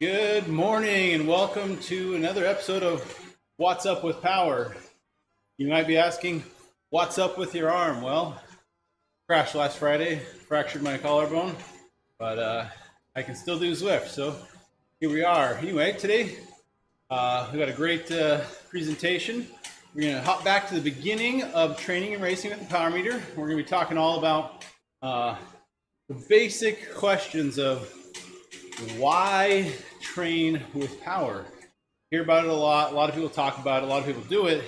Good morning and welcome to another episode of What's Up with Power. You might be asking, what's up with your arm? Well, crashed last Friday, fractured my collarbone, but I can still do WUWP, so here we are. Anyway, today we got a great presentation. We're going to hop back to the beginning of training and racing with the power meter. We're going to be talking all about the basic questions of why train with power. Hear about it a lot of people talk about it, a lot of people do it,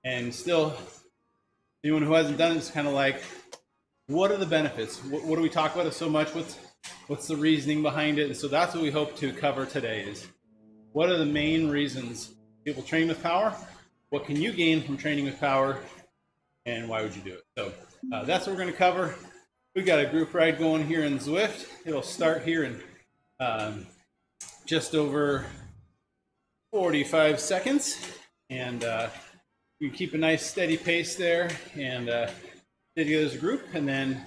and still anyone who hasn't done it is kind of like, what are the benefits? What do we talk about it so much? What's the reasoning behind it? And so that's what we hope to cover today is what are the main reasons people train with power? What can you gain from training with power? And why would you do it? So that's what we're going to cover. We've got a group ride going here in Zwift. It'll start here in just over 45 seconds, and you can keep a nice steady pace there and stay together as a group, and then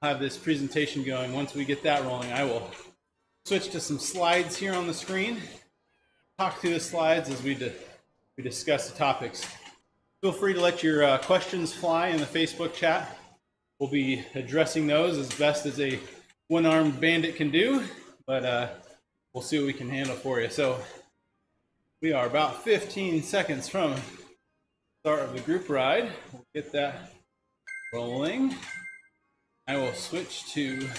have this presentation going. Once we get that rolling, I will switch to some slides here on the screen, talk through the slides as we discuss the topics. Feel free to let your questions fly in the Facebook chat. We'll be addressing those as best as a one-armed bandit can do, but we'll see what we can handle for you. So we are about 15 seconds from the start of the group ride. We'll get that rolling. I will switch to,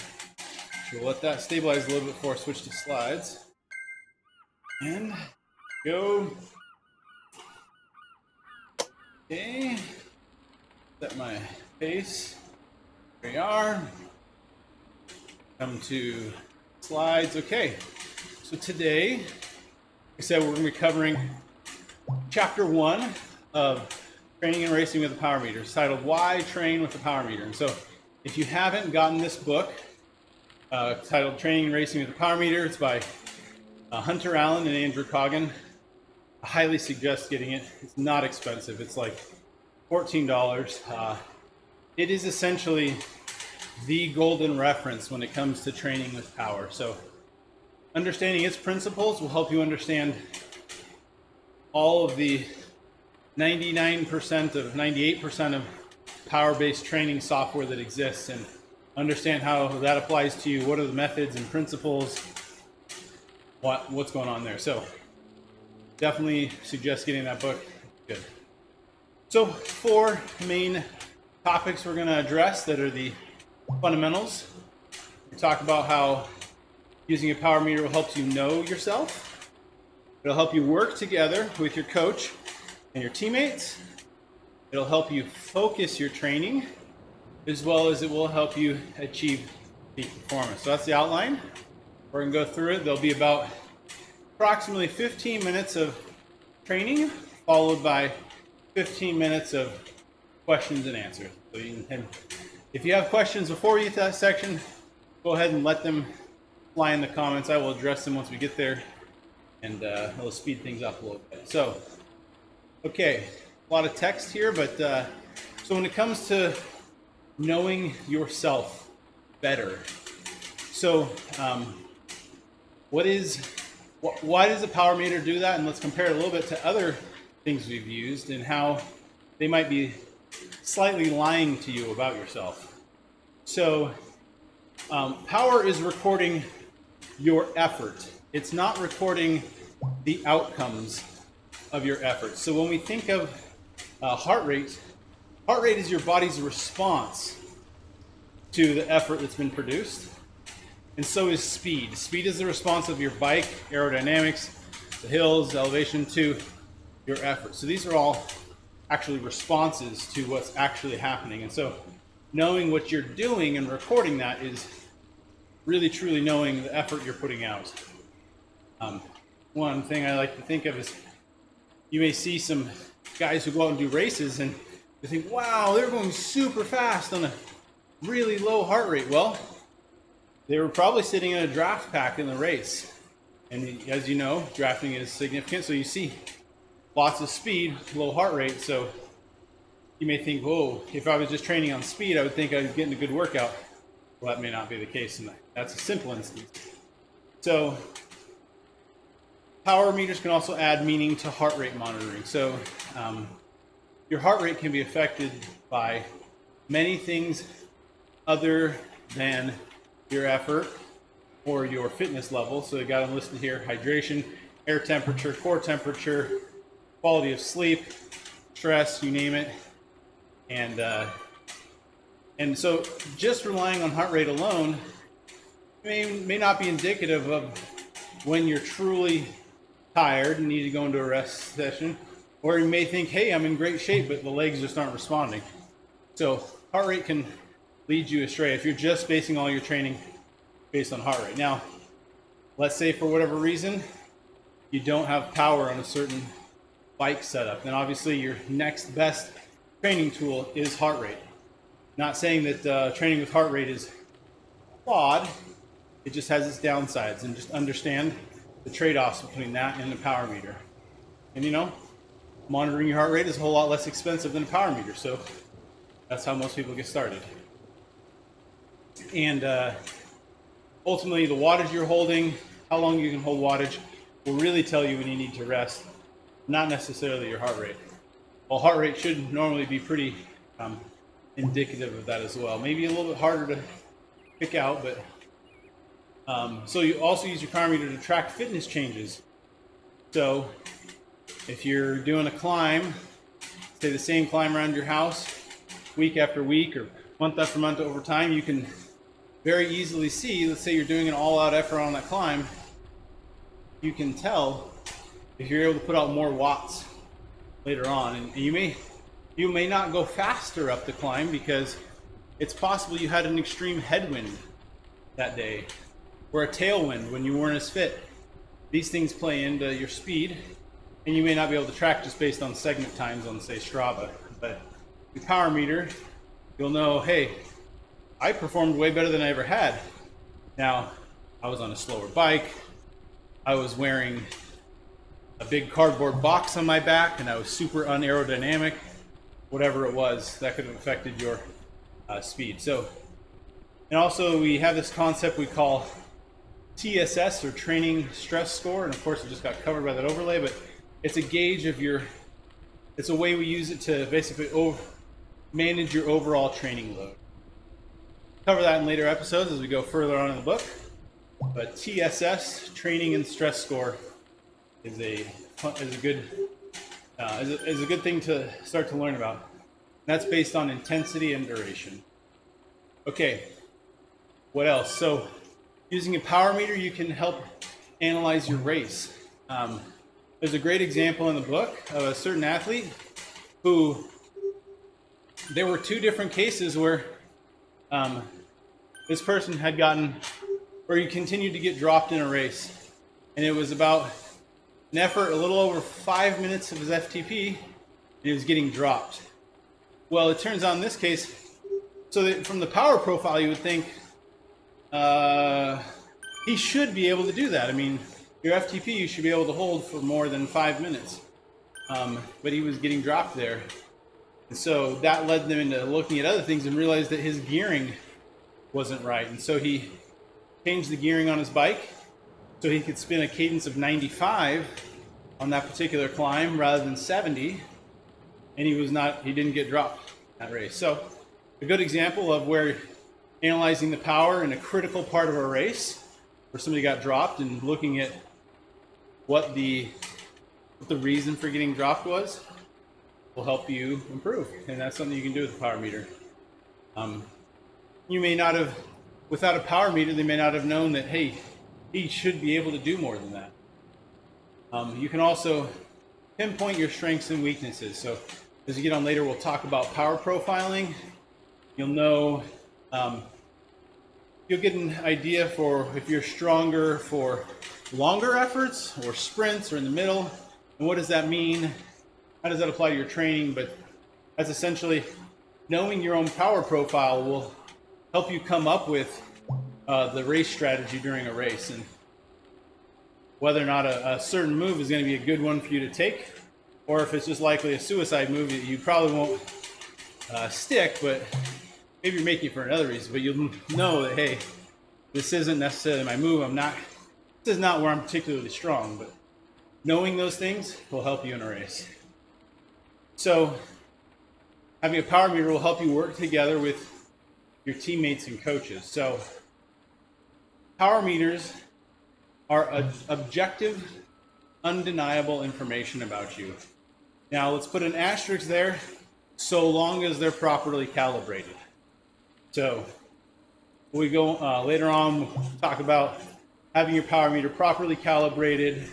we'll let that stabilize a little bit before I switch to slides. And go. Okay, set my pace. Here we are. Come to slides. Okay, so today, like I said, we're going to be covering chapter 1 of training and racing with the power meter. It's titled Why Train with the Power Meter. And so if you haven't gotten this book titled Training and Racing with the Power Meter, it's by Hunter Allen and Andrew Coggin. I highly suggest getting it. It's not expensive. It's like $14. It is essentially the golden reference when it comes to training with power. So understanding its principles will help you understand all of the 98% of power-based training software that exists, and understand how that applies to you. What are the methods and principles? What's going on there? So definitely suggest getting that book. Good. So 4 main topics we're going to address that are the fundamentals. We talk about how using a power meter will help you know yourself. It'll help you work together with your coach and your teammates. It'll help you focus your training, as well as it will help you achieve peak performance. So that's the outline. We're going to go through it. There'll be about approximately 15 minutes of training, followed by 15 minutes of questions and answers. So you can, if you have questions before you get to that section, go ahead and let them fly in the comments. I will address them once we get there, and it'll speed things up a little bit. So, okay, a lot of text here, but so when it comes to knowing yourself better, so why does a power meter do that? And let's compare it a little bit to other things we've used and how they might be slightly lying to you about yourself. So power is recording your effort. It's not recording the outcomes of your effort. So when we think of heart rate is your body's response to the effort that's been produced. And so is speed. Speed is the response of your bike, aerodynamics, the hills, the elevation to your effort. So these are all actually responses to what's actually happening. And so knowing what you're doing and recording that is really truly knowing the effort you're putting out. One thing I like to think of is you may see some guys who go out and do races and you think, wow, they're going super fast on a really low heart rate. Well, they were probably sitting in a draft pack in the race. And as you know, drafting is significant. So you see lots of speed, low heart rate. So you may think, whoa, if I was just training on speed, I would think I was getting a good workout. Well, that may not be the case, and that's a simple instance. So power meters can also add meaning to heart rate monitoring. So your heart rate can be affected by many things other than your effort or your fitness level. So I got them listed here: hydration, air temperature, core temperature, quality of sleep, stress, you name it. And so just relying on heart rate alone may not be indicative of when you're truly tired and need to go into a rest session, or you may think, hey, I'm in great shape, but the legs just aren't responding. So heart rate can lead you astray if you're just basing all your training based on heart rate. Now, let's say for whatever reason you don't have power on a certain bike setup, then obviously your next best training tool is heart rate. Not saying that training with heart rate is flawed, it just has its downsides, and just understand the trade-offs between that and the power meter. And you know, monitoring your heart rate is a whole lot less expensive than a power meter, so that's how most people get started. And ultimately, the wattage you're holding, how long you can hold wattage, will really tell you when you need to rest, not necessarily your heart rate. Well, heart rate should normally be pretty indicative of that as well. Maybe a little bit harder to pick out, but so you also use your power meter to track fitness changes. So if you're doing a climb, say the same climb around your house week after week or month after month over time, you can very easily see, let's say you're doing an all-out effort on that climb, you can tell if you're able to put out more watts later on. And you may not go faster up the climb because it's possible you had an extreme headwind that day or a tailwind when you weren't as fit. These things play into your speed, and you may not be able to track just based on segment times on, say, Strava. But your power meter, you'll know, hey, I performed way better than I ever had. Now, I was on a slower bike, I was wearing a big cardboard box on my back, and I was super unaerodynamic. Whatever it was, that could have affected your speed. So, and also we have this concept we call TSS, or training stress score, and of course it just got covered by that overlay, but it's a gauge of your, it's a way we use it to basically manage your overall training load. Cover that in later episodes as we go further on in the book, but TSS, training and stress score, is a good thing to start to learn about. That's based on intensity and duration. Okay, what else? So using a power meter, you can help analyze your race. There's a great example in the book of a certain athlete who, there were two different cases where this person had gotten, or he continued to get dropped in a race. And it was about an effort a little over 5 minutes of his FTP, and he was getting dropped. Well, it turns out in this case, so that from the power profile, you would think he should be able to do that. I mean, your FTP you should be able to hold for more than 5 minutes. But he was getting dropped there. And so that led them into looking at other things and realized that his gearing wasn't right. And so he changed the gearing on his bike so he could spin a cadence of 95 on that particular climb rather than 70. And he didn't get dropped in that race. So a good example of where analyzing the power in a critical part of a race where somebody got dropped and looking at what the reason for getting dropped was will help you improve. And that's something you can do with a power meter. You may not have, without a power meter, they may not have known that, hey, he should be able to do more than that. You can also pinpoint your strengths and weaknesses. So as we get on later, we'll talk about power profiling. You'll know, you'll get an idea for if you're stronger for longer efforts or sprints or in the middle. And what does that mean? How does that apply to your training? But that's essentially knowing your own power profile will help you come up with the race strategy during a race, and whether or not a certain move is going to be a good one for you to take, or if it's just likely a suicide move that you probably won't stick, but maybe you're making it for another reason. But you'll know that, hey, this isn't necessarily my move. This is not where I'm particularly strong, but knowing those things will help you in a race. So having a power meter will help you work together with your teammates and coaches. So power meters are objective, undeniable information about you. Now let's put an asterisk there, so long as they're properly calibrated. So we go later on, we'll talk about having your power meter properly calibrated,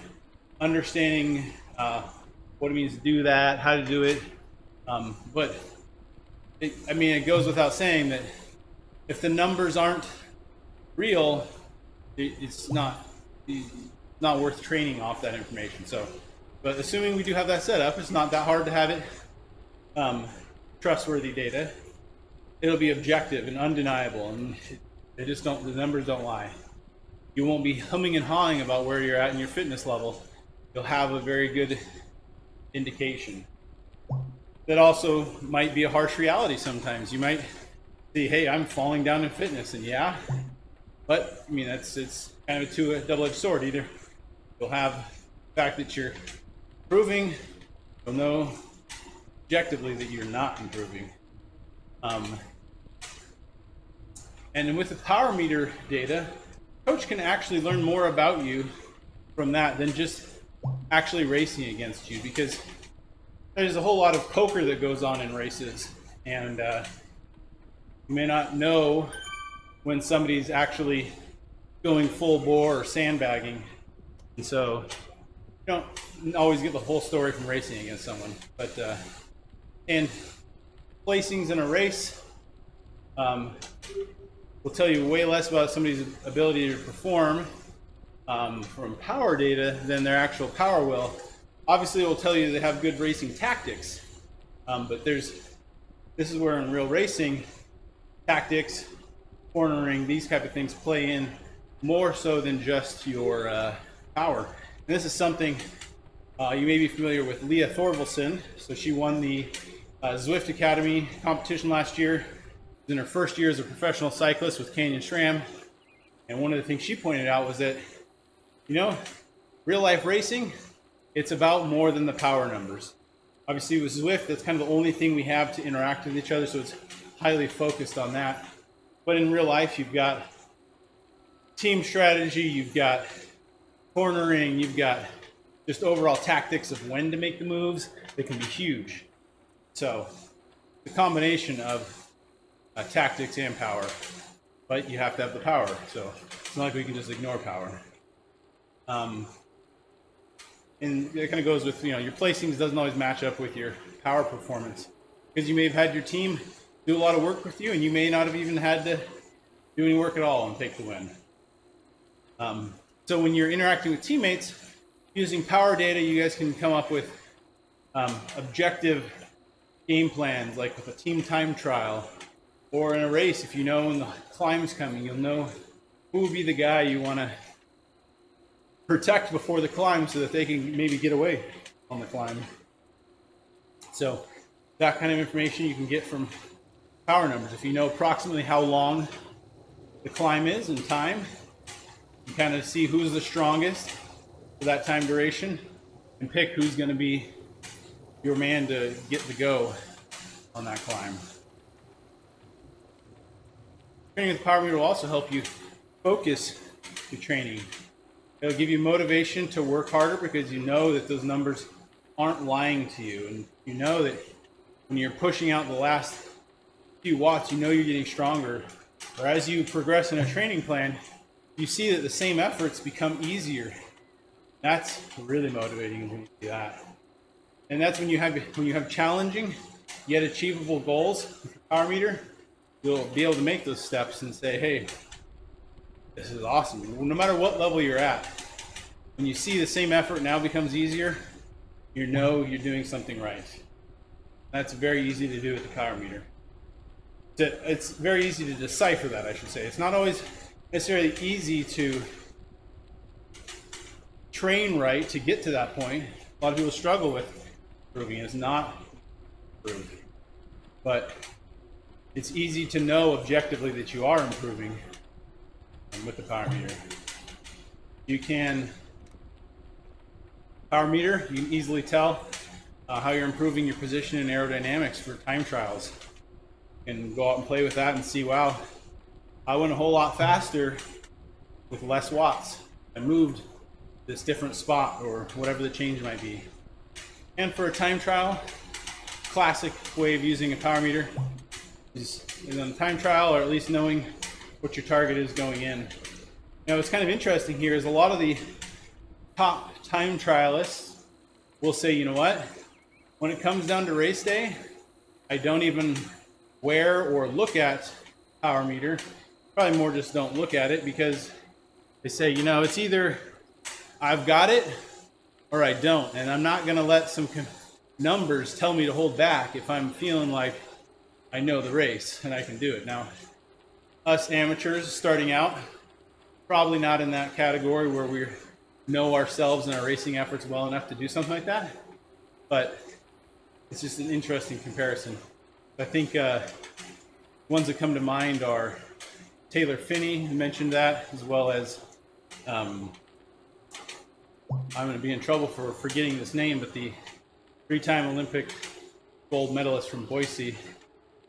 understanding what it means to do that, how to do it. But it goes without saying that if the numbers aren't real, it's not worth training off that information. So, but assuming we do have that set up, it's not that hard to have it trustworthy data. It'll be objective and undeniable, and the numbers don't lie. You won't be humming and hawing about where you're at in your fitness level. You'll have a very good indication. That also might be a harsh reality sometimes. You might see, hey, I'm falling down in fitness, and yeah, but I mean, it's kind of a double-edged sword. Either you'll have the fact that you're improving, you'll know objectively that you're not improving. And then with the power meter data, coach can actually learn more about you from that than just actually racing against you, because there's a whole lot of poker that goes on in races, and you may not know when somebody's actually going full bore or sandbagging, and so you don't always get the whole story from racing against someone. But and placings in a race will tell you way less about somebody's ability to perform from power data than their actual power will. Obviously, it will tell you they have good racing tactics, but this is where in real racing, tactics, cornering, these type of things play in more so than just your power. And this is something you may be familiar with Leah Thorvaldsen. So she won the Zwift Academy competition last year. In her first year as a professional cyclist with Canyon SRAM. And one of the things she pointed out was that, real life racing, it's about more than the power numbers. Obviously with Zwift, that's kind of the only thing we have to interact with each other, so it's highly focused on that. But in real life, you've got team strategy, you've got cornering, you've got just overall tactics of when to make the moves that can be huge. So the combination of tactics and power, but you have to have the power. So it's not like we can just ignore power. And it kind of goes with, your placings doesn't always match up with your power performance, because you may have had your team do a lot of work with you, and you may not have even had to do any work at all and take the win. So when you're interacting with teammates, using power data, you guys can come up with objective game plans, like with a team time trial. Or in a race, if you know when the climb's coming, you'll know who will be the guy you want to protect before the climb so that they can maybe get away on the climb. So that kind of information you can get from power numbers. If you know approximately how long the climb is and time, you kind of see who's the strongest for that time duration and pick who's going to be your man to get the go on that climb. Training with the power meter will also help you focus your training. It'll give you motivation to work harder because you know that those numbers aren't lying to you, and you know that when you're pushing out the last few watts, you know you're getting stronger. Or as you progress in a training plan, you see that the same efforts become easier. That's really motivating when you do that. And that's when you have challenging yet achievable goals with your power meter. You'll be able to make those steps and say, hey, this is awesome. No matter what level you're at, when you see the same effort now becomes easier, you know you're doing something right. That's very easy to do with the power meter. It's very easy to decipher that, I should say. It's not always necessarily easy to train right to get to that point. A lot of people struggle with improving. It's not improved. But it's easy to know objectively that you are improving with the power meter. You can Power meter, you can easily tell how you're improving your position and aerodynamics for time trials. You can go out and play with that and see, wow, I went a whole lot faster with less watts. I moved this different spot or whatever the change might be. And for a time trial, classic way of using a power meter is on time trial, or at least knowing what your target is going in. Now, what's kind of interesting here is a lot of the top time trialists will say, you know what, when it comes down to race day, I don't even wear or look at power meter. Probably more just don't look at it, because they say, you know, it's either I've got it or I don't, and I'm not gonna let some numbers tell me to hold back if I'm feeling like I know the race and I can do it. Now, us amateurs starting out, probably not in that category where we know ourselves and our racing efforts well enough to do something like that, but it's just an interesting comparison. I think ones that come to mind are Taylor Finney, who mentioned that, as well as I'm going to be in trouble for forgetting this name, but the 3-time Olympic gold medalist from Boise.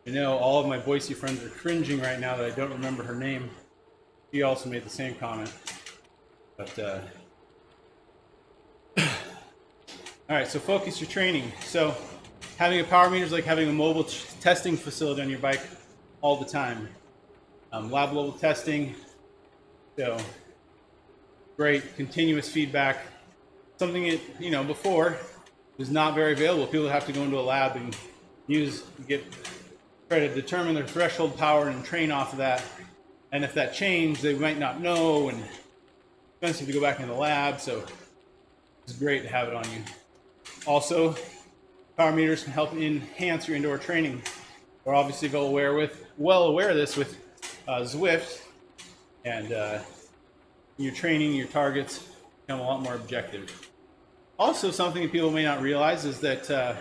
You know, all of my Boise friends are cringing right now that I don't remember her name. She also made the same comment. But all right, so focus your training. So having a power meter is like having a mobile testing facility on your bike all the time. Lab level testing, so great continuous feedback. Something that, you know, before was not very available. People have to go into a lab and try to determine their threshold power and train off of that. And if that changed, they might not know, and expensive to go back in the lab. So it's great to have it on you. Also, power meters can help enhance your indoor training. We're obviously well aware of this with Zwift, and your training, your targets become a lot more objective. Also, something that people may not realize is that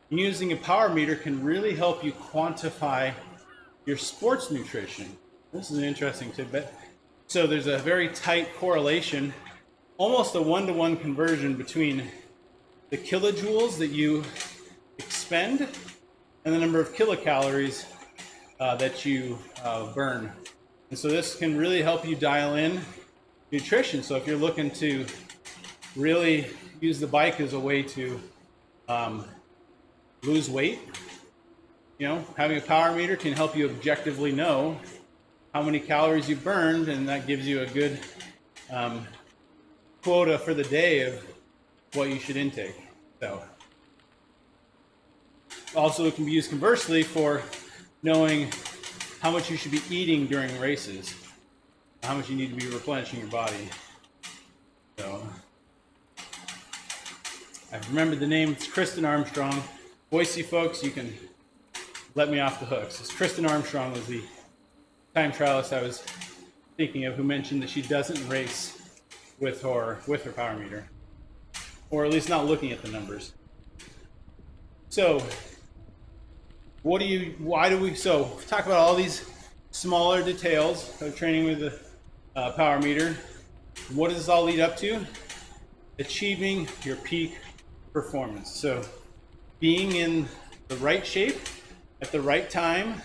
using a power meter can really help you quantify your sports nutrition. This is an interesting tidbit. So there's a very tight correlation, almost a one-to-one conversion between the kilojoules that you expend and the number of kilocalories that you burn. And so this can really help you dial in nutrition. So if you're looking to really use the bike as a way to lose weight, you know, having a power meter can help you objectively know how many calories you burned, and that gives you a good quota for the day of what you should intake. So also it can be used conversely for knowing how much you should be eating during races, how much you need to be replenishing your body. So I've remembered the name. It's Kristen Armstrong. Boise folks, you can let me off the hook. So Kristen Armstrong was the time trialist I was thinking of, who mentioned that she doesn't race with her power meter, or at least not looking at the numbers. So talk about all these smaller details of training with the power meter. What does this all lead up to? Achieving your peak performance. So being in the right shape at the right time,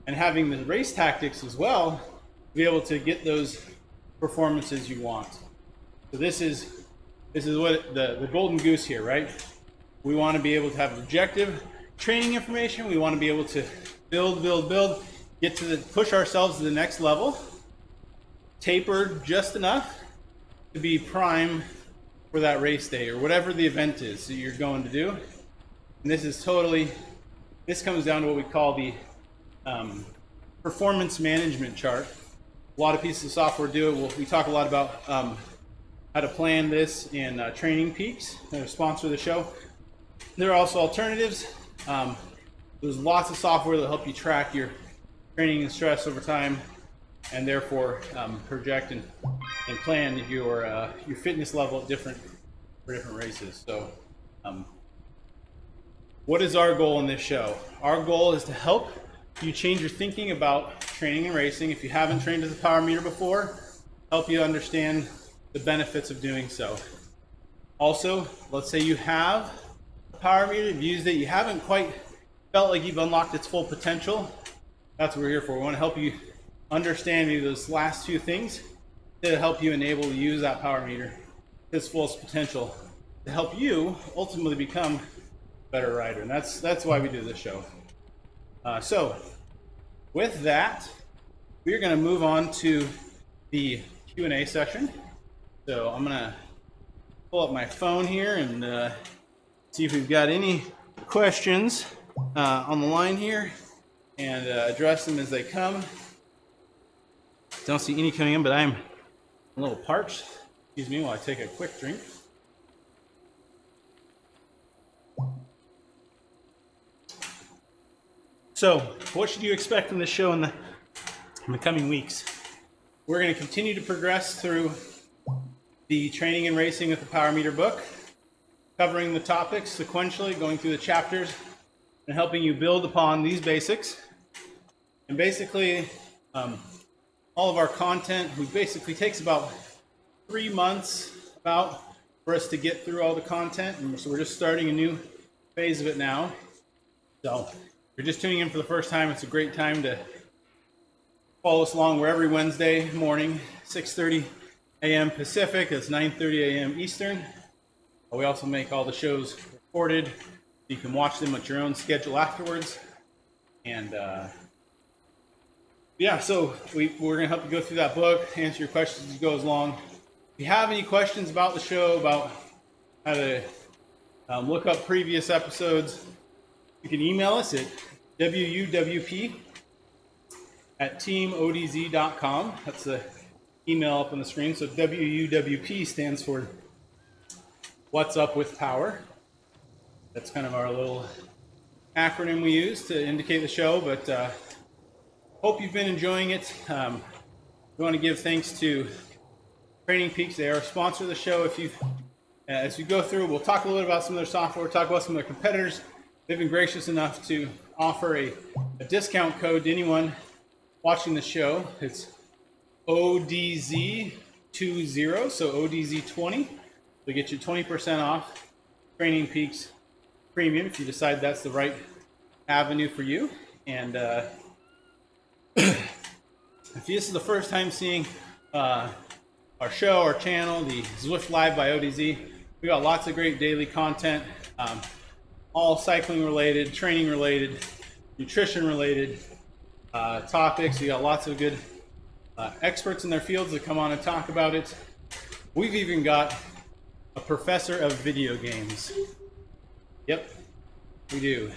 and having the race tactics as well to be able to get those performances you want. So this is what the golden goose here, right? We want to be able to have objective training information. We want to be able to build, get to push ourselves to the next level, taper just enough to be prime for that race day or whatever the event is that you're going to do. And this comes down to what we call the performance management chart. A lot of pieces of software do it. We talk a lot about how to plan this in Training Peaks. They're a sponsor of the show. There are also alternatives. There's lots of software that help you track your training and stress over time, and therefore project and plan your fitness level for different races. So what is our goal in this show? Our goal is to help you change your thinking about training and racing. If you haven't trained with a power meter before, help you understand the benefits of doing so. Also, let's say you have a power meter, you've used it, you haven't quite felt like you've unlocked its full potential. That's what we're here for. We want to help you understand maybe those last few things to help you enable to use that power meter to its fullest potential to help you ultimately become a better rider. And that's why we do this show. So with that, we're going to move on to the Q&A session. So I'm going to pull up my phone here and see if we've got any questions on the line here and address them as they come. Don't see any coming in, but I'm a little parched. Excuse me while I take a quick drink. So, what should you expect from this show in the coming weeks? We're going to continue to progress through the Training and Racing with the Power Meter book, covering the topics sequentially, going through the chapters, and helping you build upon these basics. And basically, all of our content, basically takes about 3 months for us to get through all the content. And so we're just starting a new phase of it now. So if you're just tuning in for the first time, it's a great time to follow us along. We're every Wednesday morning, 6:30 a.m. Pacific. It's 9:30 a.m. Eastern. We also make all the shows recorded. You can watch them at your own schedule afterwards. And yeah, so we're going to help you go through that book, answer your questions as it goes along. If you have any questions about the show, about how to look up previous episodes, you can email us at wuwp@teamodz.com. That's the email up on the screen. So WUWP stands for What's Up with Power. That's kind of our little acronym we use to indicate the show, but hope you've been enjoying it. We want to give thanks to Training Peaks. They are a sponsor of the show. As we go through, we'll talk a little bit about some of their software, talk about some of their competitors. They've been gracious enough to offer a discount code to anyone watching the show. It's ODZ20, so ODZ20. They'll get you 20% off Training Peaks Premium if you decide that's the right avenue for you. And if this is the first time seeing our show, our channel, the Zwift Live by ODZ, we got lots of great daily content, all cycling related, training related, nutrition related topics. We got lots of good experts in their fields that come on and talk about it. We've even got a professor of video games. Yep, we do.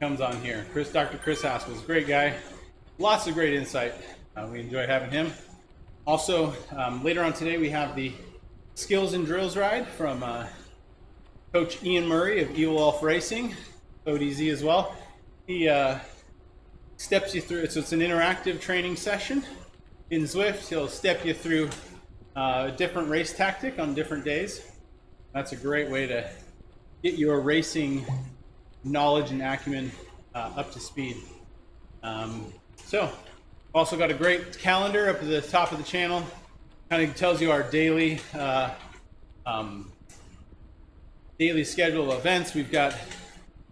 Comes on here. Dr. Chris Haskell is a great guy. Lots of great insight. We enjoy having him. Also, later on today, we have the Skills and Drills ride from Coach Ian Murray of WUWP Racing, ODZ as well. He steps you through, so it's an interactive training session in Zwift. He'll step you through a different race tactic on different days. That's a great way to get your racing knowledge and acumen up to speed. So, also got a great calendar up at the top of the channel. Kind of tells you our daily schedule of events. We've got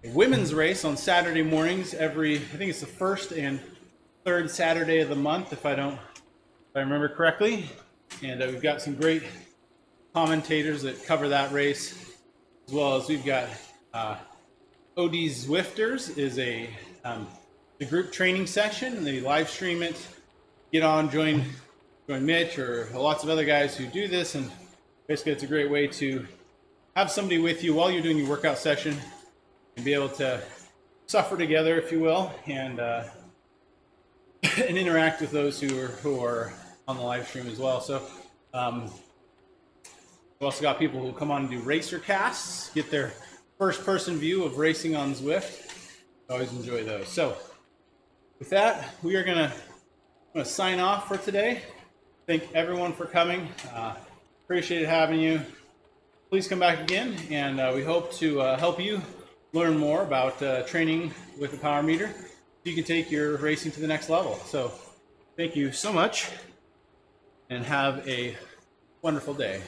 a women's race on Saturday mornings I think it's the first and third Saturday of the month, if I remember correctly. And we've got some great commentators that cover that race, as well as we've got OD Zwifters is the group training session. They live stream it. Get on, join Mitch or lots of other guys who do this, and basically it's a great way to have somebody with you while you're doing your workout session and be able to suffer together, if you will, and and interact with those who are on the live stream as well. So we've also got people who come on and do racer casts, get their first person view of racing on Zwift. I always enjoy those. So with that, we are going to sign off for today. Thank everyone for coming. Appreciate having you. Please come back again, and we hope to help you learn more about training with the power meter so you can take your racing to the next level. So thank you so much, and have a wonderful day.